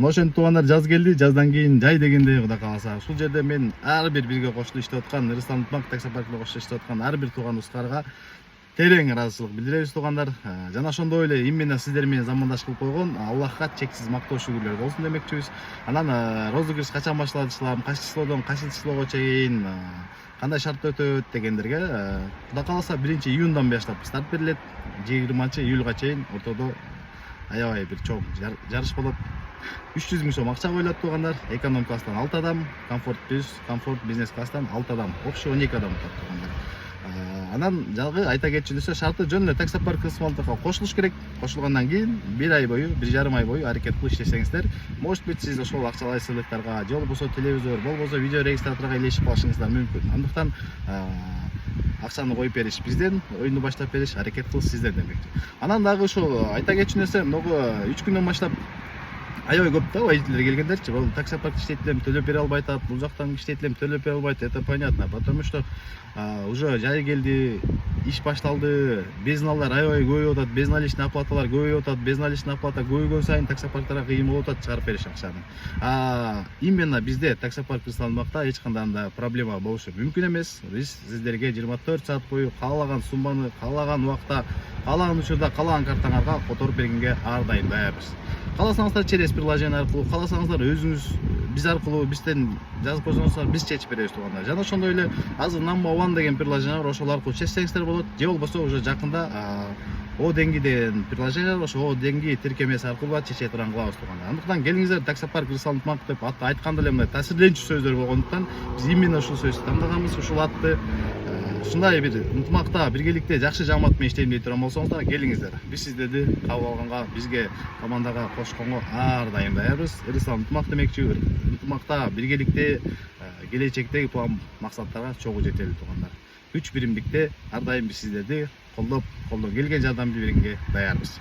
ошентип туугандар жаз келди, жаздан кийин жай дегенде Кудай кааласа. Ушул жерде мен ар бир бирге кошулуп иштеп аткан, Рустам Ынтымак таксопаркында кошулуп иштеп аткан ар бир тууганыбыздарга терең ыраазычылык билдиребиз туугандар. Жана ошондой эле именно сиздер менен замандаш кылып койгон Аллахка чексиз мактоо шүгүрлөр болсун демекчибиз. Анан розыгрыш качан башталат, кайсы числодон кайсы числого чейин, кандай шарт өтөт дегендерге Кудай кааласа 1-июндан баштап старт берилет. 20-июлга чейин ортодо аябай бир чоң жарыш болот. 300 000 сом акча коюлат туугандар. Эконом класстан 6 адам, комфорт плюс, комфорт бизнес класстан 6 адам, общий 12 адам турат туугандар. Анан жагы айта кетчү нерсе, шарты жөн эле таксопарк кызматына кошулуш керек. Кошулгандан кийин 1 ай бою, 1,5 ай бою аракет кылып иштесеңиздер, может быть сиз ошол акчалай сыйлыктарга, же болбосо телевизор, болбосо видео регистраторго ээлешип калышыңыздар мүмкүн. Андыктан акчаны коюп бериш бизден, оюнду баштап бериш аракет кылыш сизден демекчи. Анан дагы ушул айта кетчү нерсе, могу 3 күндөн баштап аябай көп да водительдер келгендерчи. Бул таксопарк иштейтилем, төлөп бере албай атат, бул жактан иштейтилем, төлөп бере албайт. Это понятно, потому что уже жай келди, иш башталды, безналар аябай көбөйүп атат, безналичный оплаталар көбөйүп атат, безналичный оплата көбөйгөн сайын таксопарктарга кыйын болуп атат чыгарып бериш акчаны. Именно бизде таксопарк Кыргызстандагы эч кандай да проблема болушу мүмкүн эмес. Биз сиздерге 24 саат бою каалаган сумманы, каалаган убакта, каалаган учурда, каалаган картаңарга которуп бергенге ар дайым даярбыз. Кааласаңыздар через приложение аркылуу, кааласаңыздар өзүңүз биз аркылуу бизден жазып койсоңуздар биз чечип беребиз туугандар. Жана ошондой эле азыр Number One деген приложение бар, ошол аркылуу чечсеңиздер болот. Же болбосо уже жакында О денги деген приложение бар, ошо О денги тиркемеси аркылуу чече турган кылабыз туугандар. Андыктан келиңиздер, таксопарк Рустам Ынтымак деп атты айтканда эле мындай таасирленчү сөздөр болгондуктан биз именно ушул сөздү тандаганбыз, ушул атты. Ушундай бир ынтымакта, биргеликте жакшы жамаат менен иштейм дей турган болсоңуздар, келиңиздер. Биз сиздерди кабыл алганга, бизге командага кошконго ар дайым даярбыз. Рустам Ынтымак демекчи, ынтымакта, биргеликте келечектеги план максаттарга чогуу жетели туугандар. Күч биримдикте ар дайым биз сиздерди колдоп келген жардам берүүгө даярбыз.